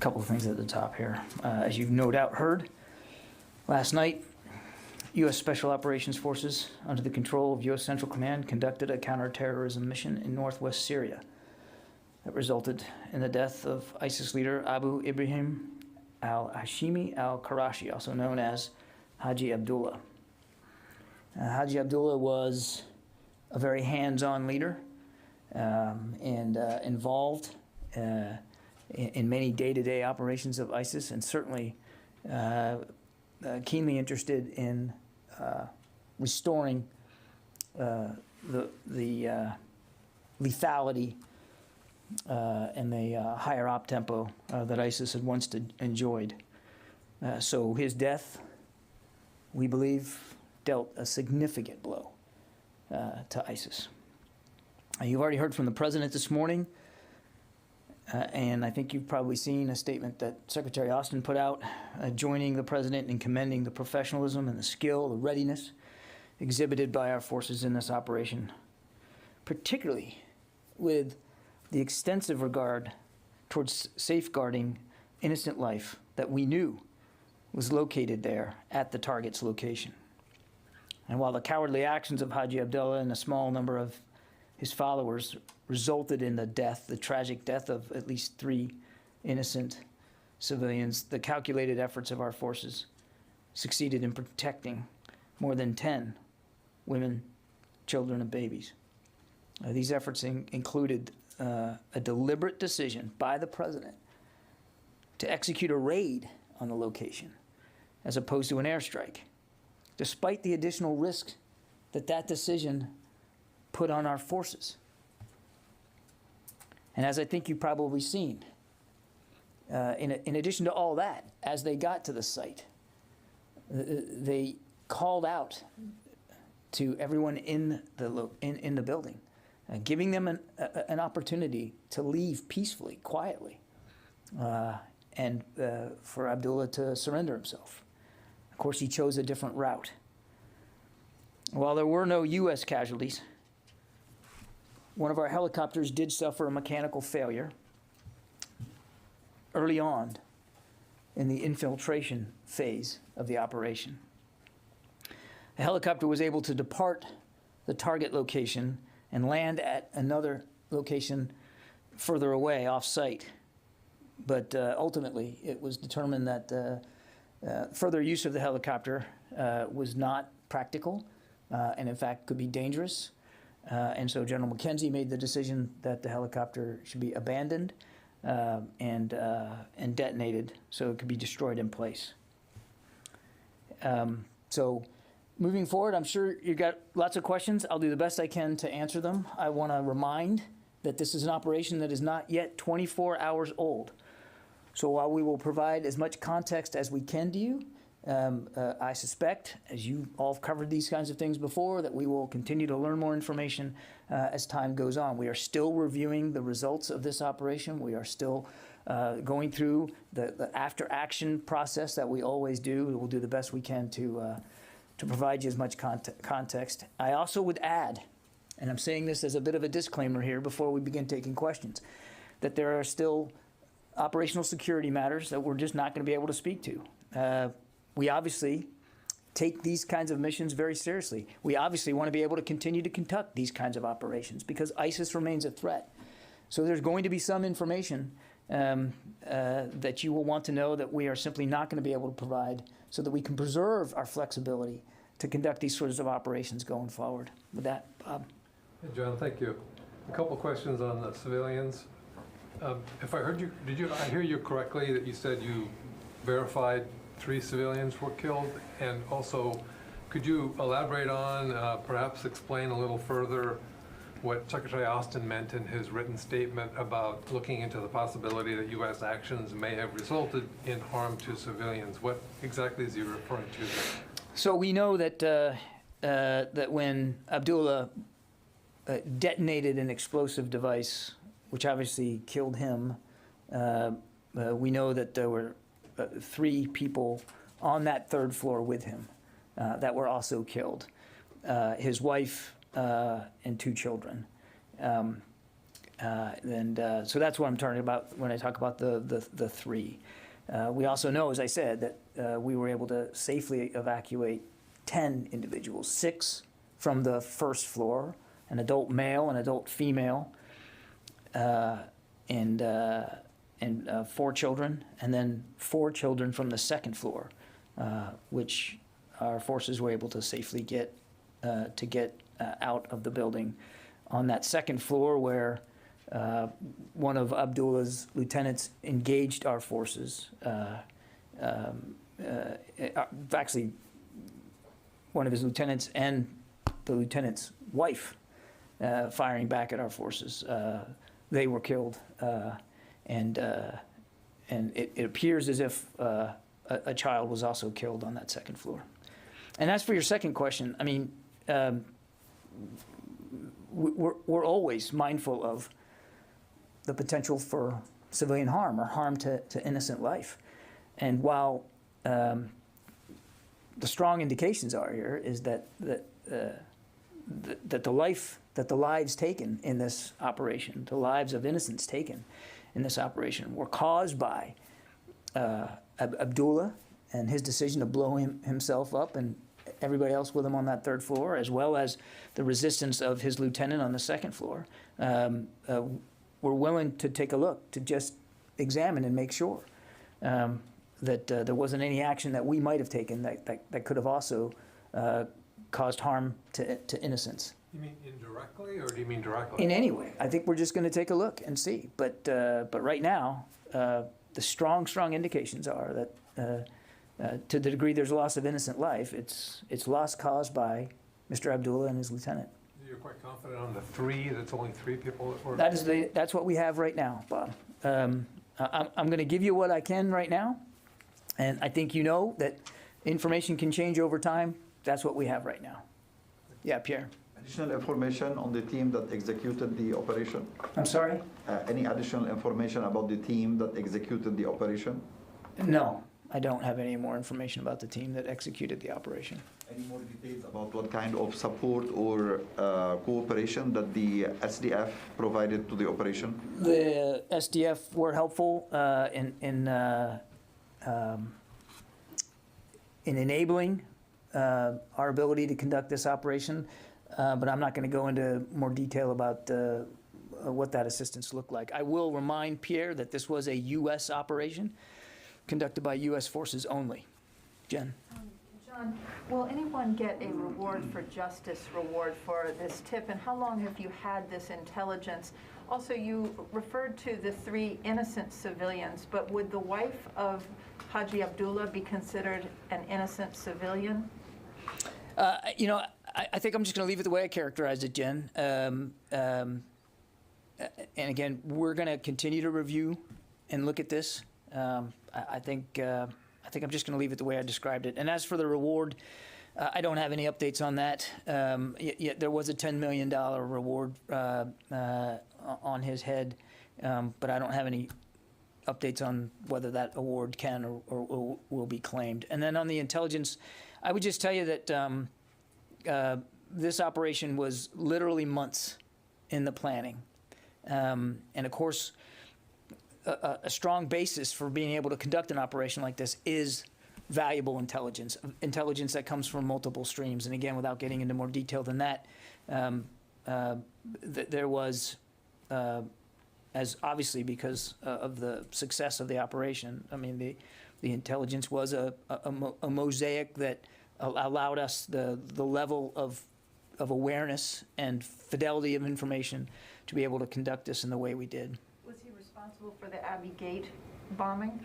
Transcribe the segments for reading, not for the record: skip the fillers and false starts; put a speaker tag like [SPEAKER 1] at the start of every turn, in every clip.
[SPEAKER 1] couple of things at the top here. As you've no doubt heard, last night, U.S. Special Operations Forces, under the control of U.S. Central Command, conducted a counterterrorism mission in northwest Syria that resulted in the death of ISIS leader Abu Ibrahim al-Hashimi al-Qurashi, also known as Haji Abdullah. Haji Abdullah was a very hands-on leader and involved in many day-to-day operations of ISIS, and certainly keenly interested in restoring the lethality and the higher op tempo that ISIS had once enjoyed. So his death, we believe, dealt a significant blow to ISIS. You've already heard from the President this morning, and I think you've probably seen a statement that Secretary Austin put out, joining the President in commending the professionalism and the skill, the readiness exhibited by our forces in this operation, particularly with the extensive regard towards safeguarding innocent life that we knew was located there at the target's location. And while the cowardly actions of Haji Abdullah and a small number of his followers resulted in the tragic death of at least 3 innocent civilians, the calculated efforts of our forces succeeded in protecting more than 10 women, children, and babies. These efforts included a deliberate decision by the President to execute a raid on the location as opposed to an airstrike, despite the additional risk that decision put on our forces. And as I think you've probably seen, in addition to all that, as they got to the site, they called out to everyone in the building, giving them an opportunity to leave peacefully, quietly, and for Abdullah to surrender himself. Of course, he chose a different route. While there were no U.S. casualties, one of our helicopters did suffer a mechanical failure early on in the infiltration phase of the operation. The helicopter was able to depart the target location and land at another location further away, off-site. But ultimately, it was determined that further use of the helicopter was not practical and, in fact, could be dangerous. And so General McKenzie made the decision that the helicopter should be abandoned and detonated so it could be destroyed in place. So moving forward, I'm sure you've got lots of questions. I'll do the best I can to answer them. I want to remind that this is an operation that is not yet 24 hours old. So while we will provide as much context as we can to you, I suspect, as you all have covered these kinds of things before, that we will continue to learn more information as time goes on. We are still reviewing the results of this operation. We are still going through the after-action process that we always do. We'll do the best we can to provide you as much context. I also would add, and I'm saying this as a bit of a disclaimer here before we begin taking questions, that there are still operational security matters that we're just not going to be able to speak to. We obviously take these kinds of missions very seriously. We obviously want to be able to continue to conduct these kinds of operations because ISIS remains a threat. So there's going to be some information that you will want to know that we are simply not going to be able to provide so that we can preserve our flexibility to conduct these sorts of operations going forward. With that, Bob.
[SPEAKER 2] Hey, John, thank you. A couple questions on the civilians. If I heard you, I hear you correctly that you said you verified 3 civilians were killed? And also, could you elaborate on, perhaps explain a little further what Secretary Austin meant in his written statement about looking into the possibility that U.S. actions may have resulted in harm to civilians? What exactly is he referring to?
[SPEAKER 1] So we know that that when Abdullah detonated an explosive device, which obviously killed him, we know that there were 3 people on that 3rd floor with him that were also killed. His wife and 2 children. So that's what I'm talking about when I talk about the three. We also know, as I said, that we were able to safely evacuate 10 individuals, 6 from the first floor, an adult male, an adult female, and 4 children, and then 4 children from the second floor, which our forces were able to safely get out of the building. On that second floor, where one of Abdullah's lieutenants engaged our forces, actually, one of his lieutenants and the lieutenant's wife firing back at our forces. They were killed, and it appears as if a child was also killed on that second floor. And as for your second question, I mean, we're always mindful of the potential for civilian harm or harm to innocent life. And while the strong indications are here is that the lives taken in this operation, the lives of innocents taken in this operation, were caused by Abdullah and his decision to blow himself up and everybody else with him on that third floor, as well as the resistance of his lieutenant on the second floor. We're willing to take a look, to just examine and make sure that there wasn't any action that we might have taken that could have also caused harm to innocents.
[SPEAKER 2] You mean indirectly, or do you mean directly?
[SPEAKER 1] In any way. I think we're just going to take a look and see. But right now, the strong indications are that to the degree there's loss of innocent life, it's loss caused by Mr. Abdullah and his lieutenant.
[SPEAKER 2] You're quite confident on the 3, that's only 3 people that were...
[SPEAKER 1] That's what we have right now, Bob. I'm going to give you what I can right now, and I think you know that information can change over time. That's what we have right now. Yeah, Pierre.
[SPEAKER 3] Additional information on the team that executed the operation?
[SPEAKER 1] I'm sorry?
[SPEAKER 3] Any additional information about the team that executed the operation?
[SPEAKER 1] No, I don't have any more information about the team that executed the operation.
[SPEAKER 3] Any more details about what kind of support or cooperation that the SDF provided to the operation?
[SPEAKER 1] The SDF were helpful in enabling our ability to conduct this operation, but I'm not going to go into more detail about what that assistance looked like. I will remind Pierre that this was a U.S. operation conducted by U.S. forces only. Jen.
[SPEAKER 4] John, will anyone get a reward for justice reward for this tip, and how long have you had this intelligence? Also, you referred to the 3 innocent civilians, but would the wife of Haji Abdullah be considered an innocent civilian?
[SPEAKER 1] You know, I think I'm just going to leave it the way I characterized it, Jen. And again, we're going to continue to review and look at this. I think I'm just going to leave it the way I described it. And as for the reward, I don't have any updates on that. Yet there was a $10 million reward on his head, but I don't have any updates on whether that award can or will be claimed. And then on the intelligence, I would just tell you that this operation was literally months in the planning. And of course, a strong basis for being able to conduct an operation like this is valuable intelligence that comes from multiple streams. And again, without getting into more detail than that, there was, as obviously because of the success of the operation, I mean, the intelligence was a mosaic that allowed us the level of awareness and fidelity of information to be able to conduct this in the way we did.
[SPEAKER 4] Was he responsible for the Abbey Gate bombing?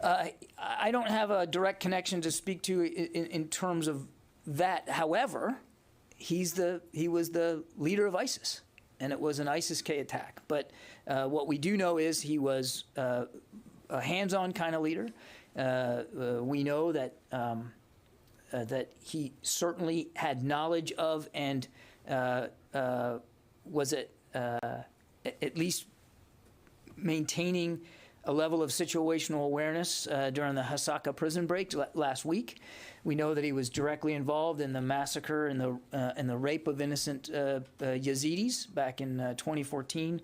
[SPEAKER 1] I don't have a direct connection to speak to in terms of that. However, he was the leader of ISIS, and it was an ISIS-K attack. But what we do know is he was a hands-on kind of leader. We know that that he certainly had knowledge of and was at least maintaining a level of situational awareness during the Hasaka prison break last week. We know that he was directly involved in the massacre and the rape of innocent Yazidis back in 2014.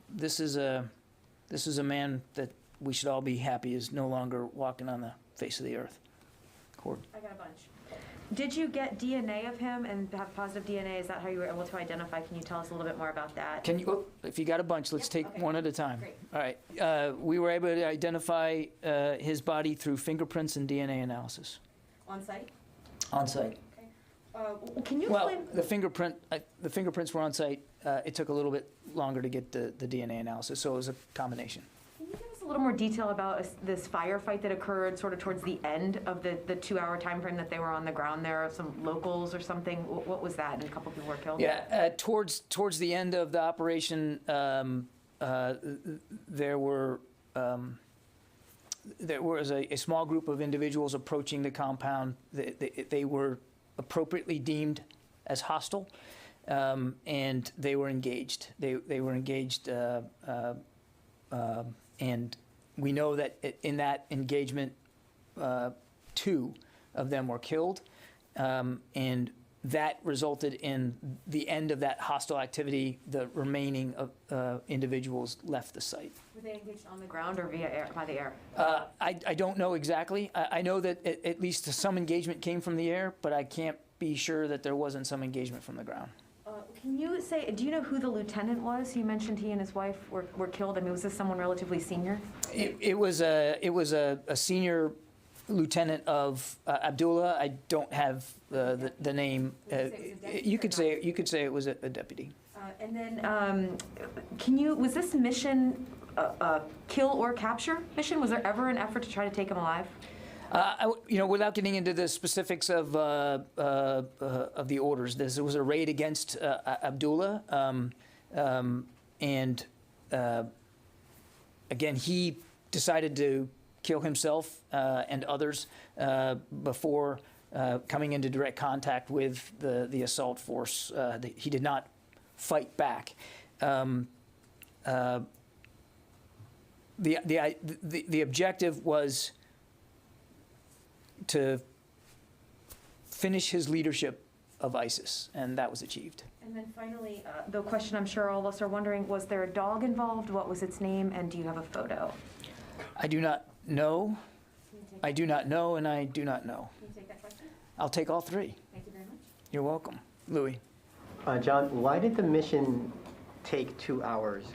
[SPEAKER 1] This is a man that we should all be happy is no longer walking on the face of the earth. Cord.
[SPEAKER 5] I got a bunch. Did you get DNA of him and have positive DNA? Is that how you were able to identify? Can you tell us a little bit more about that?
[SPEAKER 1] Can you, if you got a bunch, let's
[SPEAKER 5] Yep,
[SPEAKER 1] take
[SPEAKER 5] okay.
[SPEAKER 1] one at a time.
[SPEAKER 5] Great.
[SPEAKER 1] All right. We were able to identify his body through fingerprints and DNA analysis.
[SPEAKER 5] On site?
[SPEAKER 1] On site.
[SPEAKER 5] Okay. Can you
[SPEAKER 1] Well,
[SPEAKER 5] explain?
[SPEAKER 1] the fingerprints were on site. It took a little bit longer to get the DNA analysis, so it was a combination.
[SPEAKER 5] Can you give us a little more detail about this firefight that occurred sort of towards the end of the 2-hour time frame that they were on the ground there? Some locals or something? What was that? And a couple people were killed?
[SPEAKER 1] Yeah, towards the end of the operation, there was a small group of individuals approaching the compound. They were appropriately deemed as hostile, and they were engaged. They were engaged, and we know that in that engagement, 2 of them were killed, and that resulted in the end of that hostile activity. The remaining individuals left the site.
[SPEAKER 5] Were they engaged on the ground or via air, by the air?
[SPEAKER 1] I don't know exactly. I know that at least some engagement came from the air, but I can't be sure that there wasn't some engagement from the ground.
[SPEAKER 5] Can you say, do you know who the lieutenant was? You mentioned he and his wife were killed. I mean, was this someone relatively senior?
[SPEAKER 1] It was a senior lieutenant of Abdullah. I don't have the name. You could say it was a deputy.
[SPEAKER 5] And then, was this mission a kill or capture mission? Was there ever an effort to try to take him alive?
[SPEAKER 1] Without getting into the specifics of the orders, this was a raid against Abdullah, and again, he decided to kill himself and others before coming into direct contact with the assault force. He did not fight back. The objective was to finish his leadership of ISIS, and that was achieved.
[SPEAKER 5] And then finally, the question I'm sure all of us are wondering, was there a dog involved? What was its name? And do you have a photo?
[SPEAKER 1] I do not know. I do not know, and I do not know.
[SPEAKER 5] Can you take that question?
[SPEAKER 1] I'll take all 3.
[SPEAKER 5] Thank you very much.
[SPEAKER 1] You're welcome. Louis.
[SPEAKER 6] John, why did the mission take 2 hours?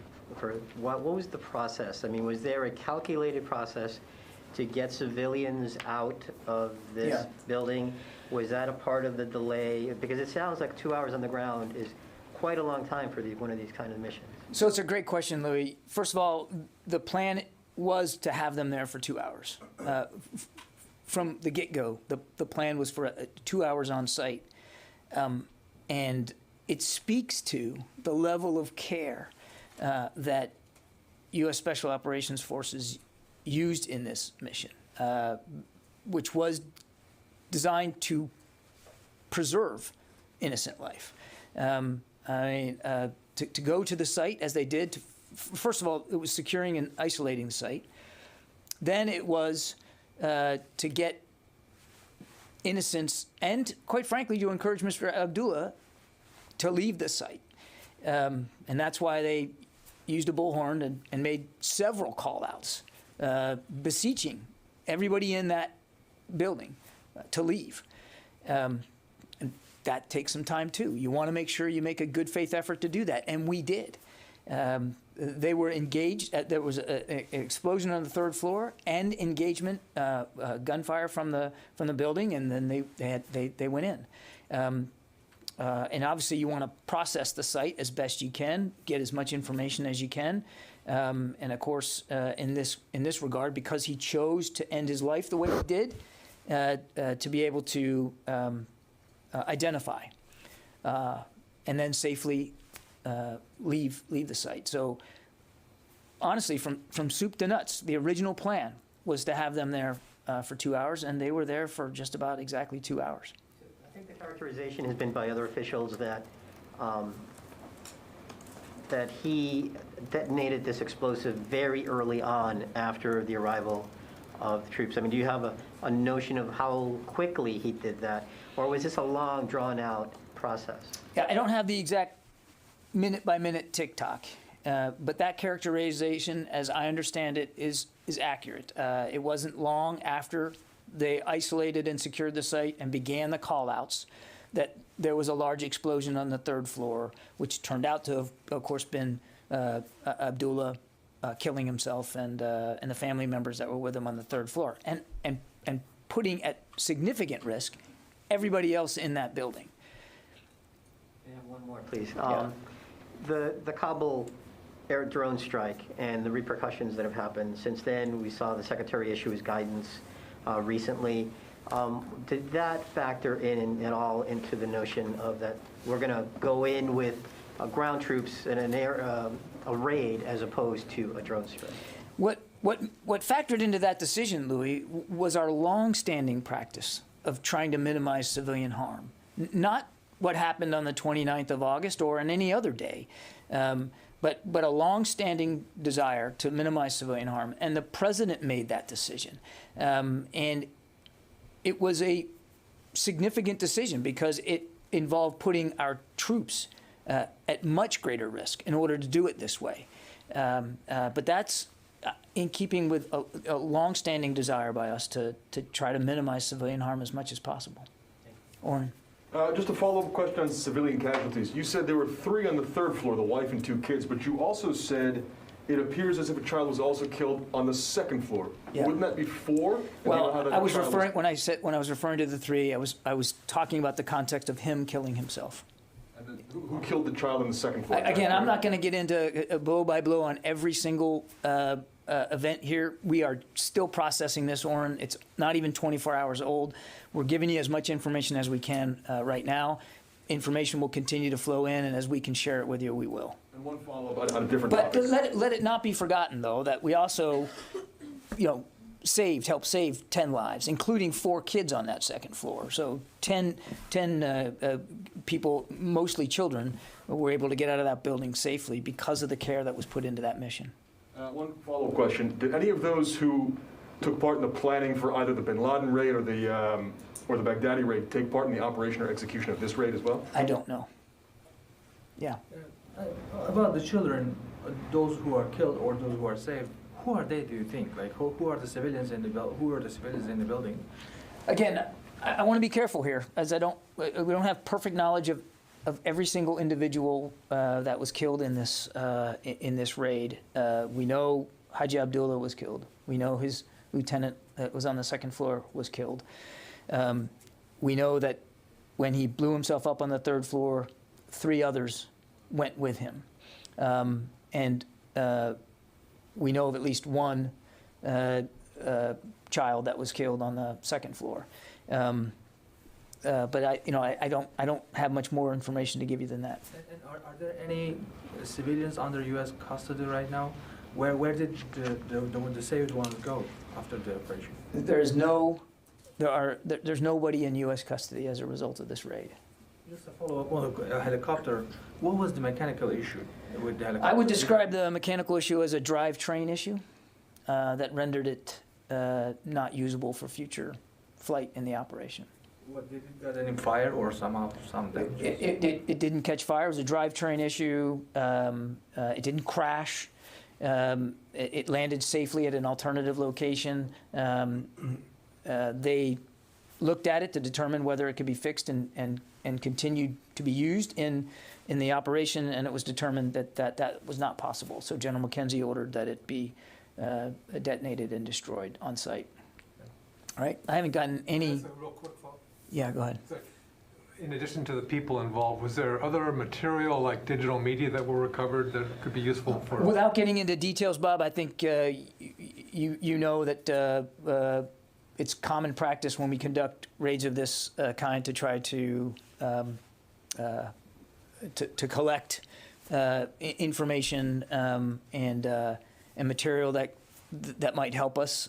[SPEAKER 6] What was the process? I mean, was there a calculated process to get civilians out of this building? Was that a part of the delay? Because it sounds like 2 hours on the ground is quite a long time for one of these kind of missions.
[SPEAKER 1] So it's a great question, Louis. First of all, the plan was to have them there for 2 hours. From the get-go, the plan was for 2 hours on site. And it speaks to the level of care that U.S. Special Operations Forces used in this mission, which was designed to preserve innocent life. To go to the site as they did, first of all, it was securing and isolating the site. Then it was to get innocents and, quite frankly, to encourage Mr. Abdullah to leave the site. And that's why they used a bullhorn and made several call-outs, beseeching everybody in that building to leave. And that takes some time, too. You want to make sure you make a good faith effort to do that, and we did. They were engaged. There was an explosion on the 3rd floor and engagement, gunfire from the building, and then they went in. And obviously, you want to process the site as best you can, get as much information as you can, and of course, in this regard, because he chose to end his life the way he did, to be able to identify and then safely leave the site. So honestly, from soup to nuts, the original plan was to have them there for 2 hours, and they were there for just about exactly 2 hours.
[SPEAKER 6] I think the characterization has been by other officials that that he detonated this explosive very early on after the arrival of the troops? I mean, do you have a notion of how quickly he did that? Or was this a long, drawn-out process?
[SPEAKER 1] Yeah, I don't have the exact minute-by-minute tick-tock, but that characterization, as I understand it, is accurate. It wasn't long after they isolated and secured the site and began the call-outs that there was a large explosion on the third floor, which turned out to have, of course, been Abdullah killing himself and the family members that were with him on the third floor, and putting at significant risk everybody else in that building.
[SPEAKER 6] I have one more, please.
[SPEAKER 1] Yeah.
[SPEAKER 6] The Kabul air drone strike and the repercussions that have happened since then, we saw the Secretary issue his guidance recently. Did that factor in at all into the notion of that we're going to go in with ground troops in an a raid as opposed to a drone strike?
[SPEAKER 1] What factored into that decision, Louis, was our long-standing practice of trying to minimize civilian harm. Not what happened on the 29th of August or on any other day, but a long-standing desire to minimize civilian harm. And the president made that decision. And it was a significant decision because it involved putting our troops at much greater risk in order to do it this way. But that's in keeping with a long-standing desire by us to try to minimize civilian harm as much as possible. Oren?
[SPEAKER 7] Just a follow-up question on civilian casualties. You said there were 3 on the third floor, the wife and 2 kids, but you also said it appears as if a child was also killed on the second floor.
[SPEAKER 1] Yeah.
[SPEAKER 7] Wouldn't that be 4? And
[SPEAKER 1] Well,
[SPEAKER 7] how that
[SPEAKER 1] I was
[SPEAKER 7] child
[SPEAKER 1] referring when I was referring to the 3. I was talking about the context of him killing himself.
[SPEAKER 7] And then who killed the child on the second floor?
[SPEAKER 1] Again, I'm not going to get into blow by blow on every single event here. We are still processing this, Oren. It's not even 24 hours old. We're giving you as much information as we can right now. Information will continue to flow in, and as we can share it with you, we will.
[SPEAKER 7] And one follow-up on a different
[SPEAKER 1] But
[SPEAKER 7] topic.
[SPEAKER 1] let it not be forgotten, though, that we also, helped save 10 lives, including 4 kids on that second floor. So 10 people, mostly children, were able to get out of that building safely because of the care that was put into that mission.
[SPEAKER 7] One follow-up question. Did any of those who took part in the planning for either the bin Laden raid or the Baghdadi raid take part in the operation or execution of this raid as well?
[SPEAKER 1] I don't know. Yeah.
[SPEAKER 8] About the children, those who are killed or those who are saved, who are they, do you think? Like, who are the civilians in the building?
[SPEAKER 1] Again, I want to be careful here, as we don't have perfect knowledge of every single individual that was killed in this raid. We know Haji Abdullah was killed. We know his lieutenant that was on the second floor was killed. We know that when he blew himself up on the third floor, 3 others went with him. And we know of at least 1 child that was killed on the second floor. But I don't have much more information to give you than that.
[SPEAKER 8] And are there any civilians under U.S. custody right now? Where did the saved ones go after the operation?
[SPEAKER 1] There's nobody in U.S. custody as a result of this raid.
[SPEAKER 8] Just a follow-up on the helicopter. What was the mechanical issue with the helicopter?
[SPEAKER 1] I would describe the mechanical issue as a drivetrain issue that rendered it not usable for future flight in the operation.
[SPEAKER 8] What, did it get any fire or some damage?
[SPEAKER 1] It didn't catch fire. It was a drivetrain issue. It didn't crash. It landed safely at an alternative location. They looked at it to determine whether it could be fixed and continued to be used in the operation, and it was determined that was not possible. So General McKenzie ordered that it be detonated and destroyed on site. All right? I haven't gotten any...
[SPEAKER 2] That's a real quick follow-up.
[SPEAKER 1] Yeah, go ahead.
[SPEAKER 2] In addition to the people involved, was there other material like digital media that were recovered that could be useful for?
[SPEAKER 1] Without getting into details, Bob, I think you know that it's common practice when we conduct raids of this kind to try to collect information and material that might help us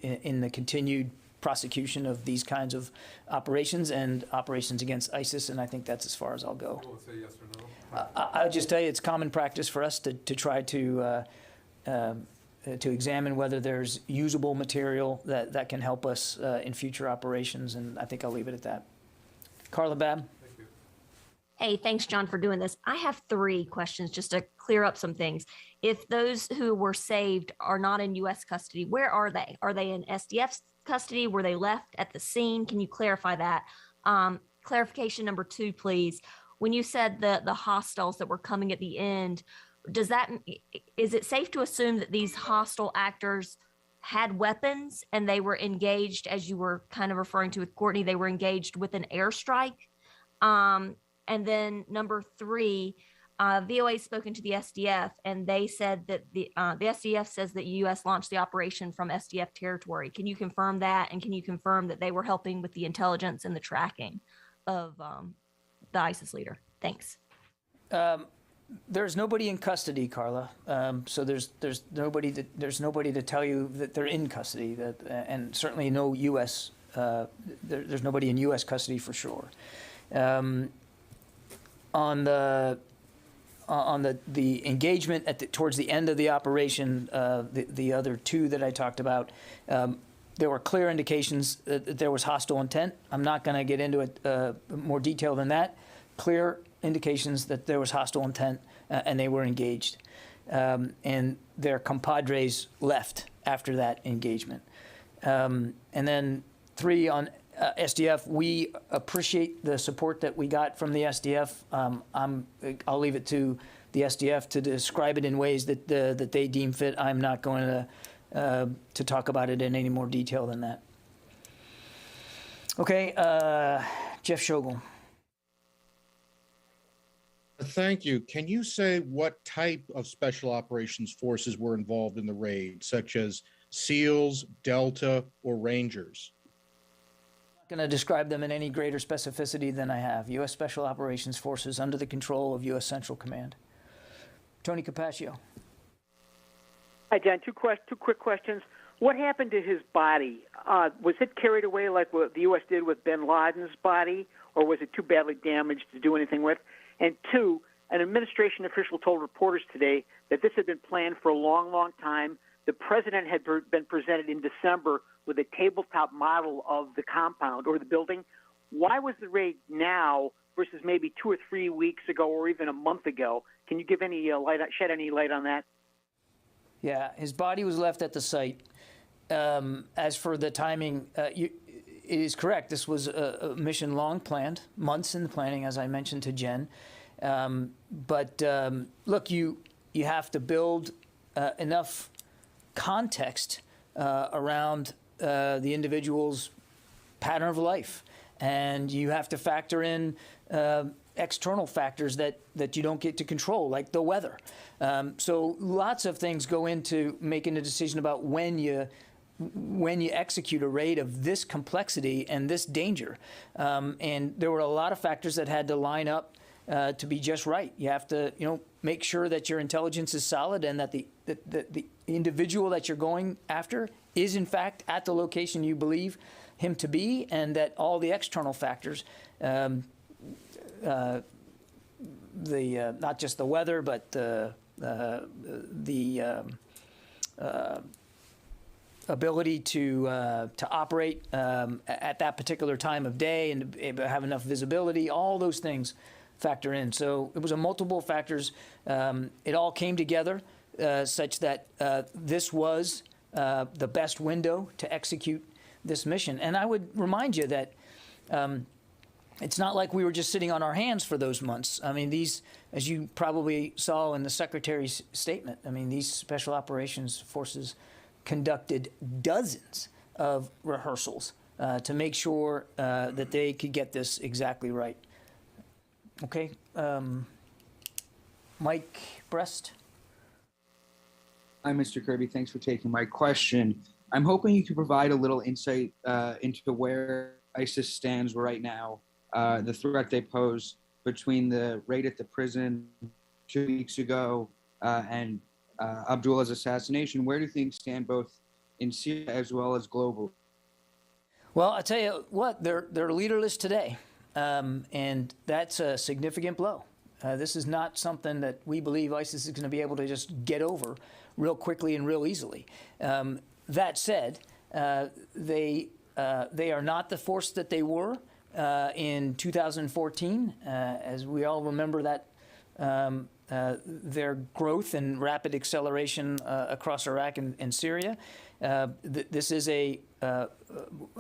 [SPEAKER 1] in the continued prosecution of these kinds of operations and operations against ISIS, and I think that's as far as I'll go.
[SPEAKER 2] Will it say yes or no?
[SPEAKER 1] I'll just tell you, it's common practice for us to try to examine whether there's usable material that can help us in future operations, and I think I'll leave it at that. Carla Babb?
[SPEAKER 2] Thank you.
[SPEAKER 9] Hey, thanks, John, for doing this. I have 3 questions just to clear up some things. If those who were saved are not in U.S. custody, where are they? Are they in SDF's custody? Were they left at the scene? Can you clarify that? Clarification number 2, please. When you said the hostiles that were coming at the end, is it safe to assume that these hostile actors had weapons and they were engaged, as you were kind of referring to with Courtney, they were engaged with an airstrike? And then number 3, VOA has spoken to the SDF, and they said that the SDF says that U.S. launched the operation from SDF territory. Can you confirm that? And can you confirm that they were helping with the intelligence and the tracking of the ISIS leader? Thanks.
[SPEAKER 1] There's nobody in custody, Carla. So there's nobody to tell you that they're in custody. And certainly no U.S. There's nobody in U.S. custody for sure. On the engagement towards the end of the operation, the other 2 that I talked about, there were clear indications that there was hostile intent. I'm not going to get into it more detail than that. Clear indications that there was hostile intent, and they were engaged. And their compadres left after that engagement. And then 3 on SDF, we appreciate the support that we got from the SDF. I'll leave it to the SDF to describe it in ways that they deem fit. I'm not going to talk about it in any more detail than that. Okay, Jeff Shogel.
[SPEAKER 10] Thank you. Can you say what type of special operations forces were involved in the raid, such as SEALs, Delta, or Rangers?
[SPEAKER 1] I'm not going to describe them in any greater specificity than I have. U.S. Special Operations Forces under the control of U.S. Central Command. Tony Capaccio.
[SPEAKER 11] Hi, John. Two quick questions. What happened to his body? Was it carried away like what the U.S. did with bin Laden's body, or was it too badly damaged to do anything with? And 2, an administration official told reporters today that this had been planned for a long, long time. The president had been presented in December with a tabletop model of the compound or the building. Why was the raid now versus maybe 2 or 3 weeks ago or even a month ago? Can you give any shed any light on that?
[SPEAKER 1] Yeah, his body was left at the site. As for the timing, it is correct. This was a mission long planned, months in the planning, as I mentioned to Jen. But look, you have to build enough context around the individual's pattern of life, and you have to factor in external factors that you don't get to control, like the weather. So lots of things go into making a decision about when you execute a raid of this complexity and this danger. And there were a lot of factors that had to line up to be just right. You have to, make sure that your intelligence is solid and that the individual that you're going after is in fact at the location you believe him to be, and that all the external factors, not just the weather, but the ability to operate at that particular time of day and have enough visibility, all those things factor in. So it was a multiple factors. It all came together such that this was the best window to execute this mission. And I would remind you that it's not like we were just sitting on our hands for those months. I mean, these, as you probably saw in the Secretary's statement, I mean, these Special Operations Forces conducted dozens of rehearsals to make sure that they could get this exactly right. Okay, Mike Brest.
[SPEAKER 12] Hi, Mr. Kirby. Thanks for taking my question. I'm hoping you could provide a little insight into where ISIS stands right now, the threat they pose between the raid at the prison 2 weeks ago and Abdullah's assassination. Where do things stand both in Syria as well as globally?
[SPEAKER 1] Well, I tell you what, they're leaderless today, and that's a significant blow. This is not something that we believe ISIS is going to be able to just get over real quickly and real easily. That said, they are not the force that they were in 2014, as we all remember that. Their growth and rapid acceleration across Iraq and Syria. This is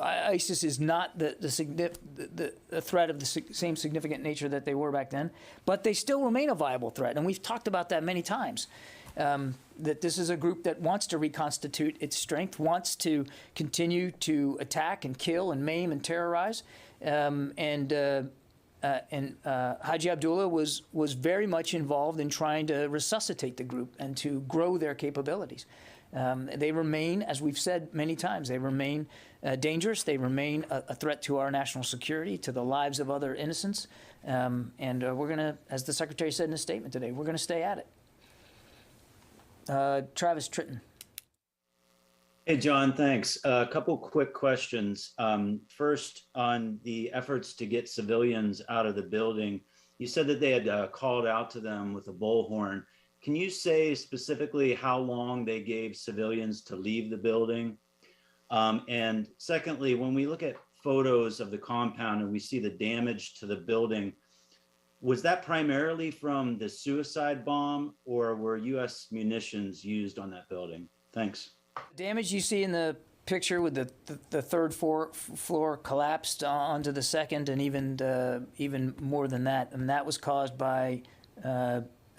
[SPEAKER 1] ISIS is not the threat of the same significant nature that they were back then, but they still remain a viable threat. And we've talked about that many times, that this is a group that wants to reconstitute its strength, wants to continue to attack and kill and maim and terrorize. Haji Abdullah was very much involved in trying to resuscitate the group and to grow their capabilities. They remain, as we've said many times, they remain dangerous. They remain a threat to our national security, to the lives of other innocents. And we're going to, as the Secretary said in a statement today, we're going to stay at it. Travis Tritton.
[SPEAKER 13] Hey, John, thanks. A couple quick questions. First, on the efforts to get civilians out of the building, you said that they had called out to them with a bullhorn. Can you say specifically how long they gave civilians to leave the building? And secondly, when we look at photos of the compound and we see the damage to the building, was that primarily from the suicide bomb, or were U.S. munitions used on that building? Thanks.
[SPEAKER 1] The damage you see in the picture with the third floor collapsed onto the second, and even more than that, and that was caused by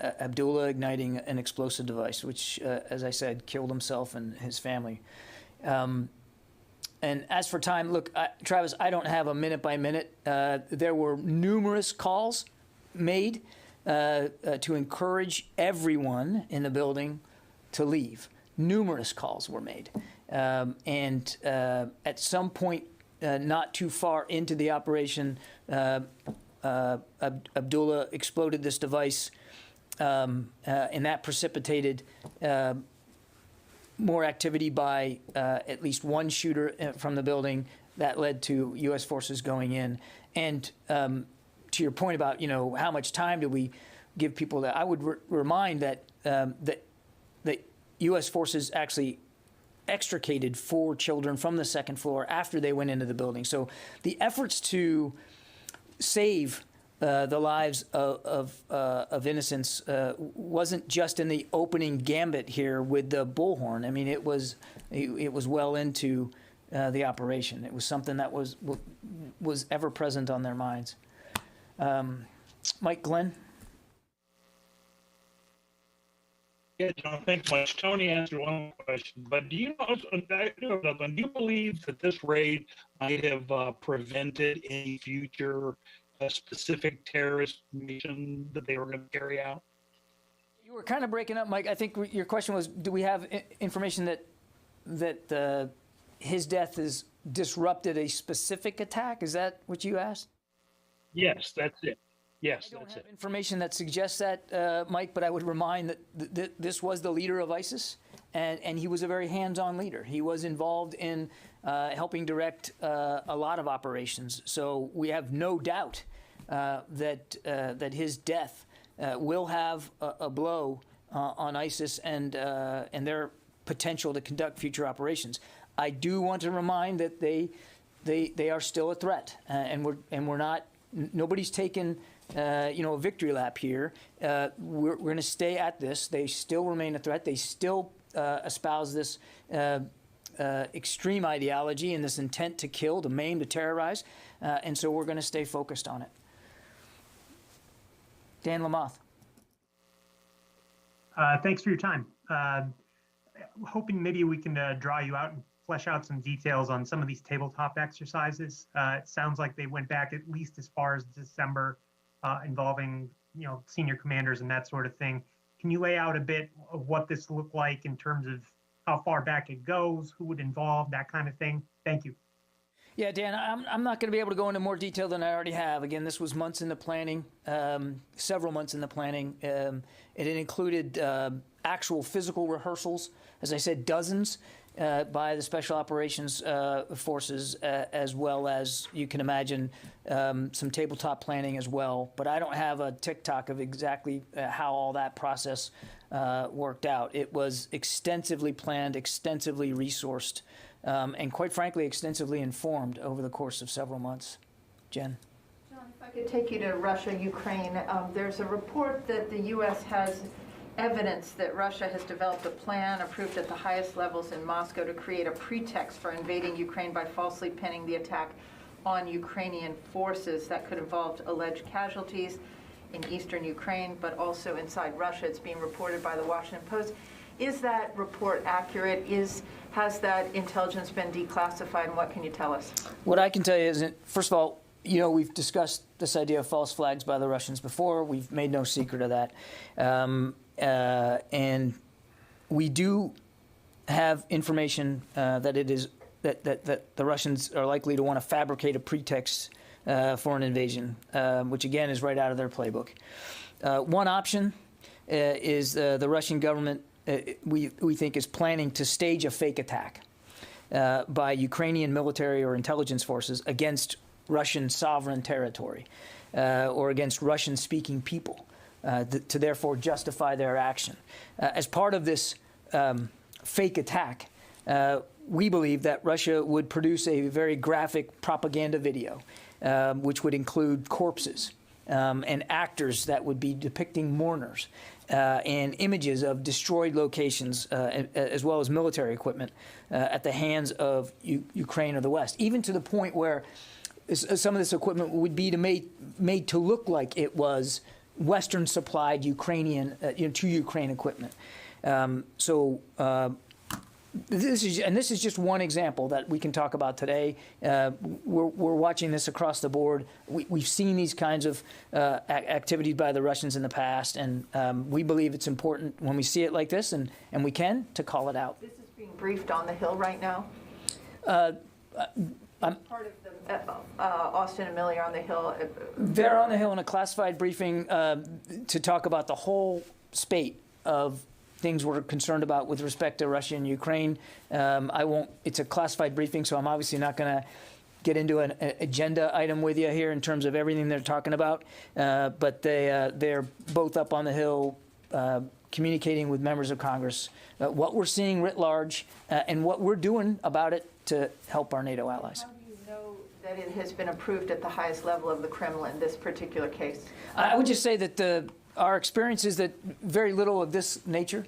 [SPEAKER 1] Abdullah igniting an explosive device, which, as I said, killed himself and his family. And as for time, look, Travis, I don't have a minute by minute. There were numerous calls made to encourage everyone in the building to leave. Numerous calls were made. And at some point, not too far into the operation, Abdullah exploded this device, and that precipitated more activity by at least one shooter from the building that led to U.S. forces going in. And to your point about, how much time do we give people that, I would remind that that U.S. forces actually extricated 4 children from the second floor after they went into the building. So the efforts to save the lives of innocents wasn't just in the opening gambit here with the bullhorn. I mean, it was well into the operation. It was something that was ever present on their minds. Mike Glenn.
[SPEAKER 14] Yeah, John, thanks much. Tony answered one question, but do you believe that this raid might have prevented any future specific terrorist mission that they were going to carry out?
[SPEAKER 1] You were kind of breaking up, Mike. I think your question was, do we have information that his death has disrupted a specific attack? Is that what you asked?
[SPEAKER 14] Yes, that's it. Yes,
[SPEAKER 1] I don't
[SPEAKER 14] that's
[SPEAKER 1] have
[SPEAKER 14] it.
[SPEAKER 1] information that suggests that, Mike, but I would remind that this was the leader of ISIS, and he was a very hands-on leader. He was involved in helping direct a lot of operations. So we have no doubt that his death will have a blow on ISIS and their potential to conduct future operations. I do want to remind that they are still a threat, and we're not. Nobody's taken a victory lap here. We're going to stay at this. They still remain a threat. They still espouse this extreme ideology and this intent to kill, to maim, to terrorize, and so we're going to stay focused on it. Dan Lamoth.
[SPEAKER 15] Thanks for your time. Hoping maybe we can draw you out and flesh out some details on some of these tabletop exercises. It sounds like they went back at least as far as December, involving senior commanders and that sort of thing. Can you lay out a bit of what this looked like in terms of how far back it goes, who would involve, that kind of thing? Thank you.
[SPEAKER 1] Yeah, Dan, I'm not going to be able to go into more detail than I already have. Again, this was months in the planning, several months in the planning. It included actual physical rehearsals, as I said, dozens. by the Special Operations Forces, as well as, you can imagine, some tabletop planning as well. But I don't have a tick-tock of exactly how all that process worked out. It was extensively planned, extensively resourced, and quite frankly, extensively informed over the course of several months. Jen?
[SPEAKER 4] John, if I could take you to Russia, Ukraine. There's a report that the U.S. has evidence that Russia has developed a plan approved at the highest levels in Moscow to create a pretext for invading Ukraine by falsely pinning the attack on Ukrainian forces that could involve alleged casualties in eastern Ukraine, but also inside Russia. It's being reported by the Washington Post. Is that report accurate? Has that intelligence been declassified, and what can you tell us?
[SPEAKER 1] What I can tell you is that, first of all, we've discussed this idea of false flags by the Russians before. We've made no secret of that. And we do have information that it is that the Russians are likely to want to fabricate a pretext for an invasion, which again is right out of their playbook. One option is the Russian government, we think, is planning to stage a fake attack by Ukrainian military or intelligence forces against Russian sovereign territory or against Russian-speaking people. To therefore justify their action. As part of this fake attack, we believe that Russia would produce a very graphic propaganda video, which would include corpses and actors that would be depicting mourners and images of destroyed locations, as well as military equipment at the hands of Ukraine or the West, even to the point where some of this equipment would be made to look like it was Western supplied Ukrainian to Ukraine equipment. This is just one example that we can talk about today. We're watching this across the board. We've seen these kinds of activities by the Russians in the past, and we believe it's important when we see it like this, and we can, to call it out.
[SPEAKER 4] This is being briefed on the Hill right now. Part of the Austin and Millie are on the Hill.
[SPEAKER 1] They're on the Hill in a classified briefing to talk about the whole spate of things we're concerned about with respect to Russia and Ukraine. It's a classified briefing, so I'm obviously not going to get into an agenda item with you here in terms of everything they're talking about. But they're both up on the Hill communicating with members of Congress what we're seeing writ large and what we're doing about it to help our NATO allies.
[SPEAKER 4] How do you know that it has been approved at the highest level of the Kremlin, this particular case?
[SPEAKER 1] I would just say that our experience is that very little of this nature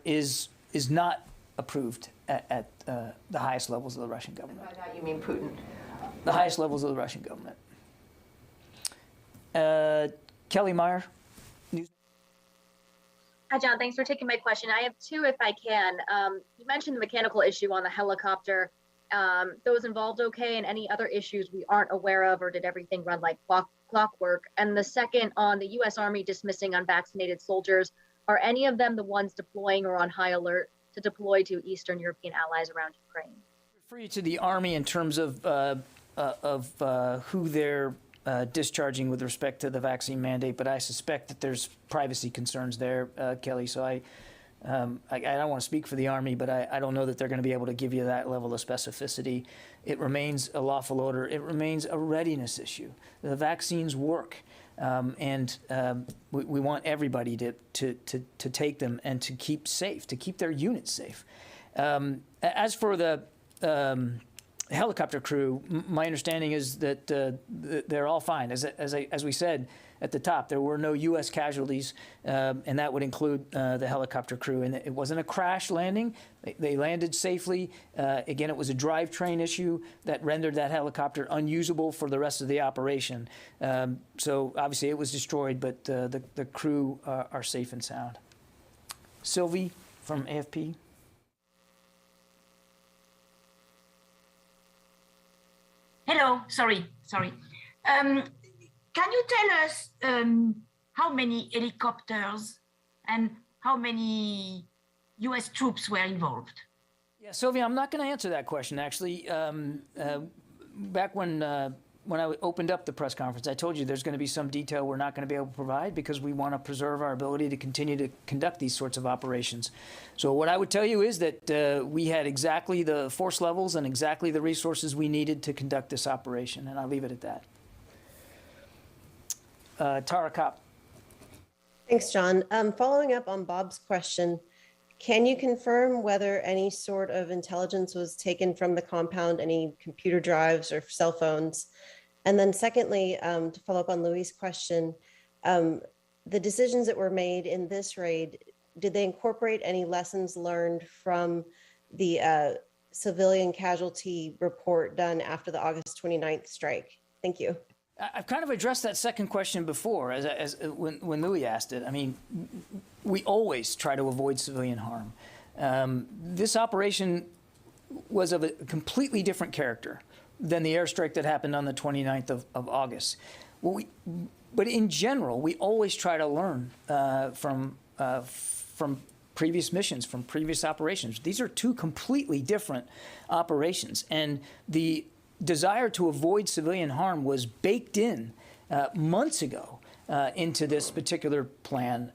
[SPEAKER 1] is not approved at the highest levels of the Russian government.
[SPEAKER 4] And by that you mean Putin?
[SPEAKER 1] The highest levels of the Russian government. Kelly Meyer.
[SPEAKER 16] Hi, John. Thanks for taking my question. I have two, if I can. You mentioned the mechanical issue on the helicopter. Those involved okay, and any other issues we aren't aware of, or did everything run like clockwork? And the second, on the U.S. Army dismissing unvaccinated soldiers, are any of them the ones deploying or on high alert to deploy to Eastern European allies around Ukraine?
[SPEAKER 1] I refer you to the Army in terms of who they're discharging with respect to the vaccine mandate, but I suspect that there's privacy concerns there, Kelly. So I don't want to speak for the Army, but I don't know that they're going to be able to give you that level of specificity. It remains a lawful order. It remains a readiness issue. The vaccines work, and we want everybody to take them and to keep safe, to keep their units safe. As for the helicopter crew, my understanding is that they're all fine. As we said at the top, there were no U.S. casualties, and that would include the helicopter crew. And it wasn't a crash landing. They landed safely. Again, it was a drivetrain issue that rendered that helicopter unusable for the rest of the operation. So obviously it was destroyed, but the crew are safe and sound. Sylvie from AFP.
[SPEAKER 17] Hello, sorry. Can you tell us how many helicopters and how many U.S. troops were involved?
[SPEAKER 1] Yeah, Sylvia, I'm not going to answer that question, actually. Back when when I opened up the press conference, I told you there's going to be some detail we're not going to be able to provide because we want to preserve our ability to continue to conduct these sorts of operations. So what I would tell you is that we had exactly the force levels and exactly the resources we needed to conduct this operation, and I'll leave it at that. Tara Kopp.
[SPEAKER 18] Thanks, John. Following up on Bob's question, can you confirm whether any sort of intelligence was taken from the compound, any computer drives or cell phones? And then secondly, to follow up on Louis' question, the decisions that were made in this raid, did they incorporate any lessons learned from the civilian casualty report done after the August 29th strike? Thank you.
[SPEAKER 1] I've kind of addressed that second question before when Louis asked it. I mean, we always try to avoid civilian harm. This operation was of a completely different character than the airstrike that happened on the 29th of August. But in general, we always try to learn from previous missions, from previous operations. These are two completely different operations, and the desire to avoid civilian harm was baked in months ago into this particular plan.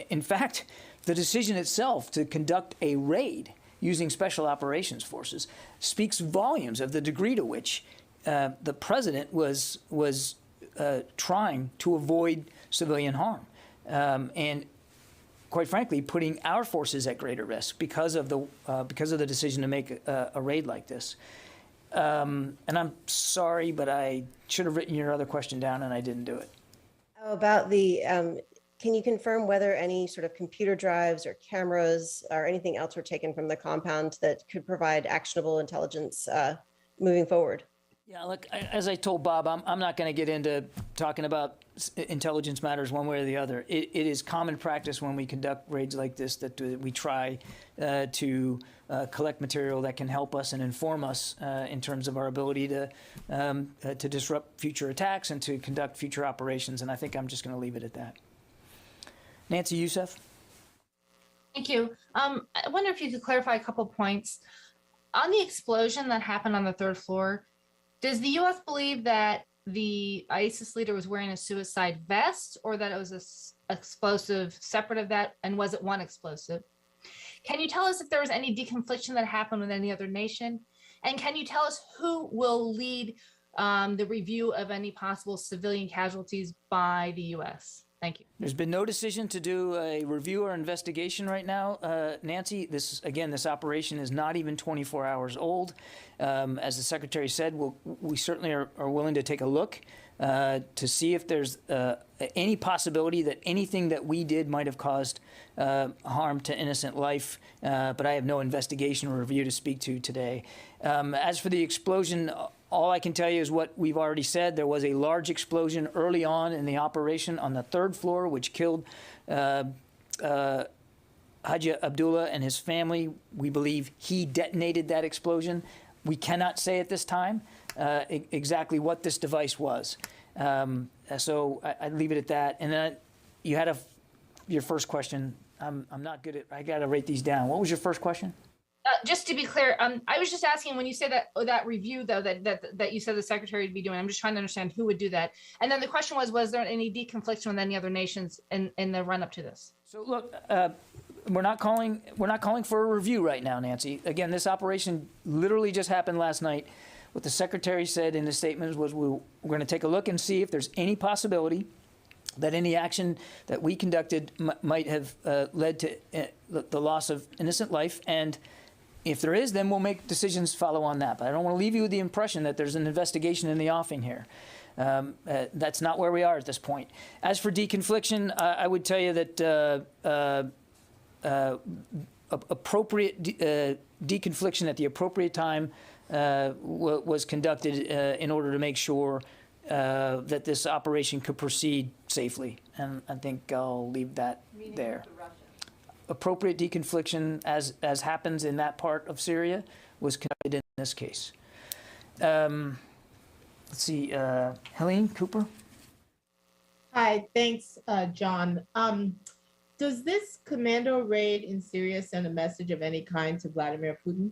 [SPEAKER 1] In fact, the decision itself to conduct a raid using special operations forces speaks volumes of the degree to which the president was trying to avoid civilian harm, and quite frankly, putting our forces at greater risk because of the decision to make a raid like this. And I'm sorry, but I should have written your other question down and I didn't do it.
[SPEAKER 18] About the, can you confirm whether any sort of computer drives or cameras or anything else were taken from the compound that could provide actionable intelligence moving forward?
[SPEAKER 1] Yeah, look, as I told Bob, I'm not going to get into talking about intelligence matters one way or the other. It is common practice when we conduct raids like this that we try to collect material that can help us and inform us in terms of our ability to disrupt future attacks and to conduct future operations. And I think I'm just going to leave it at that. Nancy Youssef.
[SPEAKER 5] Thank you. I wonder if you could clarify a couple points. On the explosion that happened on the third floor, does the U.S. believe that the ISIS leader was wearing a suicide vest or that it was an explosive separate of that? And was it one explosive? Can you tell us if there was any deconfliction that happened with any other nation? And can you tell us who will lead the review of any possible civilian casualties by the U.S.? Thank you.
[SPEAKER 1] There's been no decision to do a review or investigation right now, Nancy. This operation is not even 24 hours old. As the Secretary said, we certainly are willing to take a look to see if there's any possibility that anything that we did might have caused harm to innocent life, but I have no investigation or review to speak to today. As for the explosion, all I can tell you is what we've already said. There was a large explosion early on in the operation on the third floor, which killed Haji Abdullah and his family. We believe he detonated that explosion. We cannot say at this time exactly what this device was. So I'd leave it at that. And then you had your first question. I'm not good at, I got to write these down. What was your first question?
[SPEAKER 5] Just to be clear, I was just asking when you say that review, though, that you said the Secretary would be doing. I'm just trying to understand who would do that. And then the question was there any deconfliction with any other nations in the run up to this? So
[SPEAKER 1] look, we're not calling for a review right now, Nancy. Again, this operation literally just happened last night. What the Secretary said in his statement was we're going to take a look and see if there's any possibility that any action that we conducted might have led to the loss of innocent life. And if there is, then we'll make decisions follow on that. But I don't want to leave you with the impression that there's an investigation in the offing here. That's not where we are at this point. As for deconfliction, I would tell you that appropriate deconfliction at the appropriate time was conducted in order to make sure that this operation could proceed safely. And I think I'll leave that there. Appropriate deconfliction, as happens in that part of Syria, was conducted in this case. Let's see, Helene Cooper.
[SPEAKER 19] Hi, thanks, John. Does this commando raid in Syria send a message of any kind to Vladimir Putin?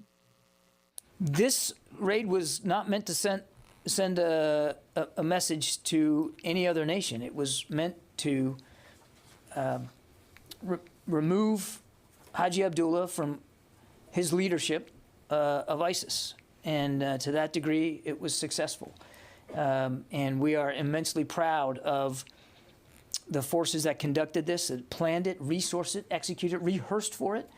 [SPEAKER 1] This raid was not meant to send send a message to any other nation. It was meant to remove Haji Abdullah from his leadership of ISIS. And to that degree, it was successful. And we are immensely proud of the forces that conducted this, that planned it, resourced it, executed it, rehearsed for it.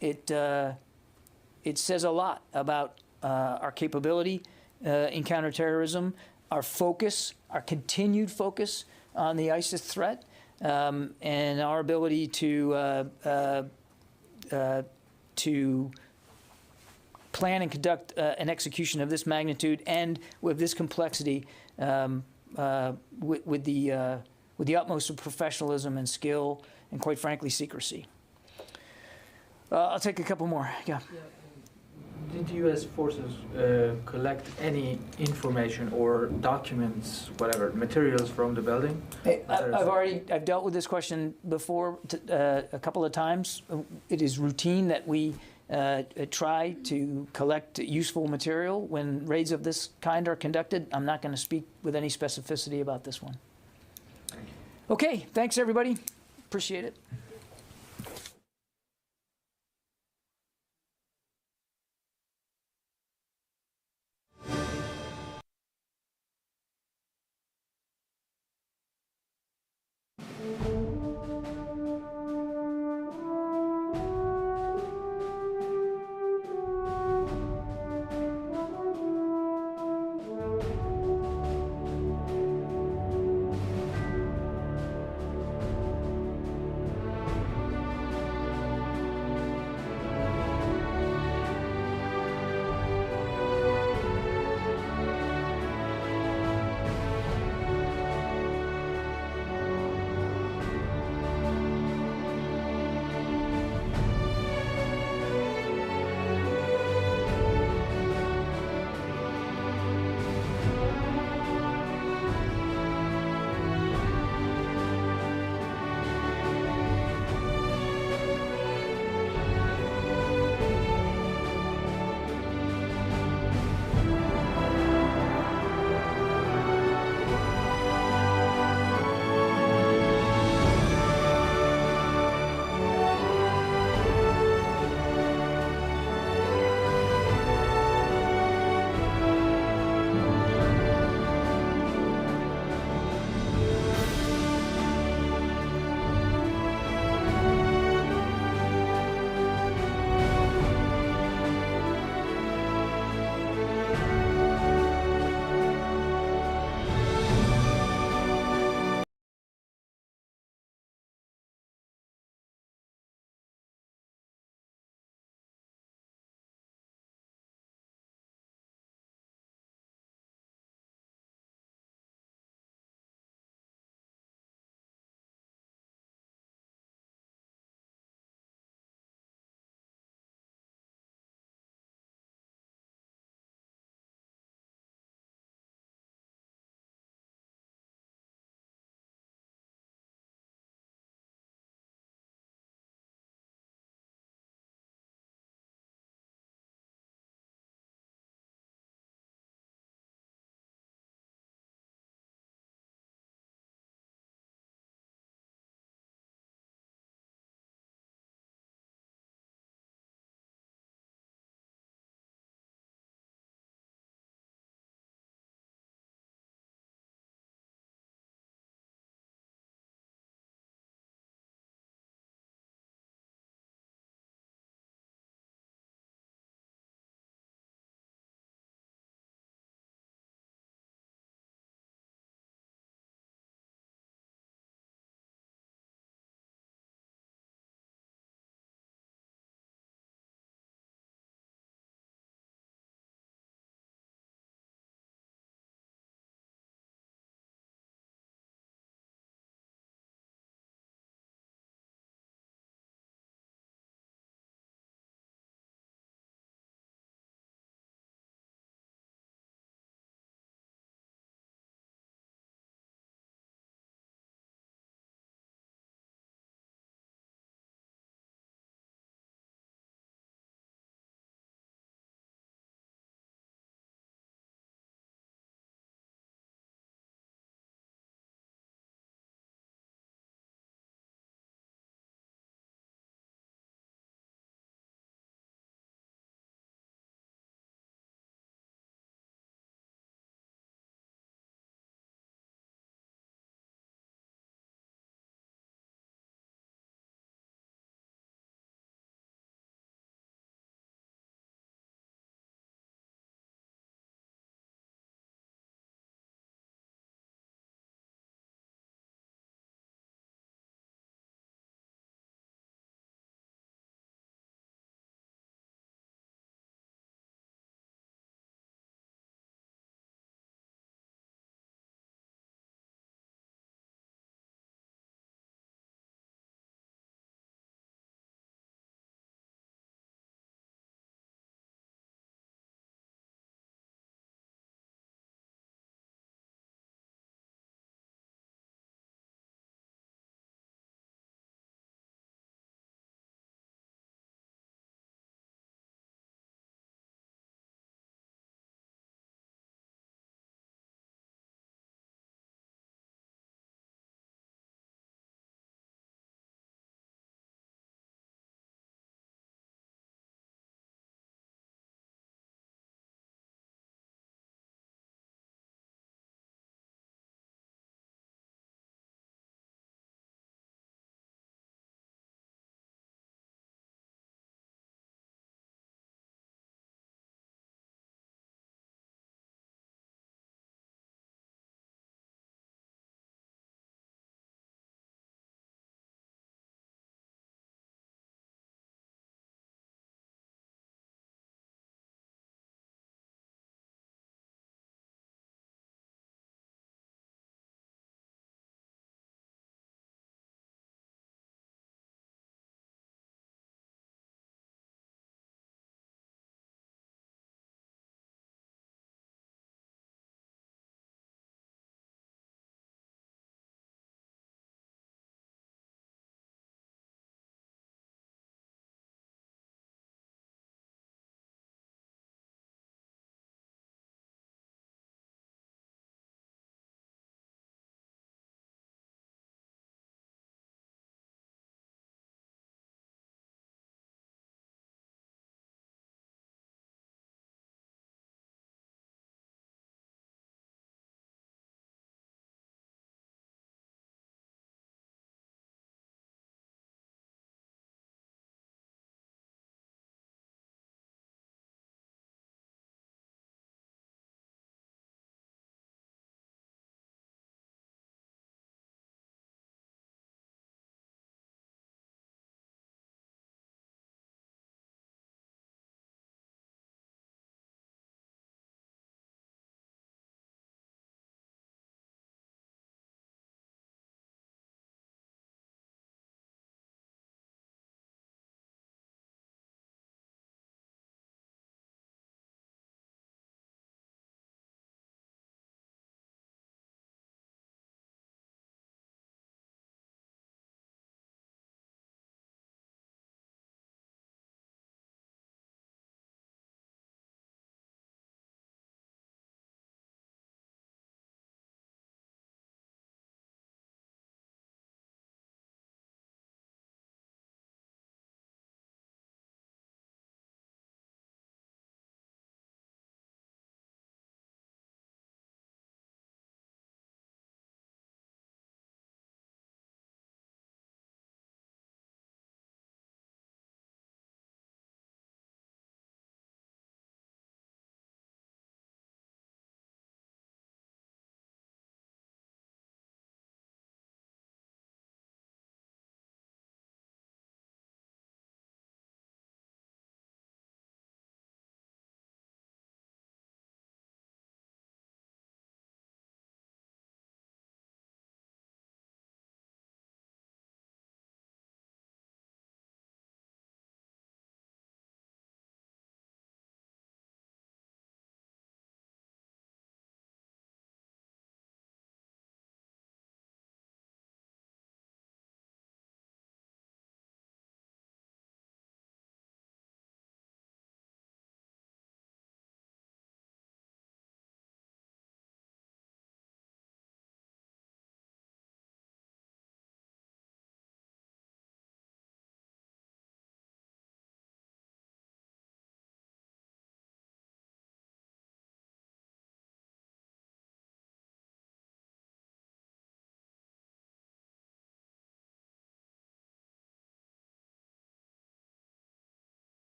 [SPEAKER 1] It says a lot about our capability in counterterrorism, our focus, our continued focus on the ISIS threat, and our ability to plan and conduct an execution of this magnitude and with this complexity, with the utmost of professionalism and skill, and quite frankly, secrecy. I'll take a couple more. Yeah.
[SPEAKER 8] Did U.S. forces collect any information or documents, whatever, materials from the building?
[SPEAKER 1] I've dealt with this question before a couple of times. It is routine that we try to collect useful material when raids of this kind are conducted. I'm not going to speak with any specificity about this one. Okay, thanks everybody. Appreciate it.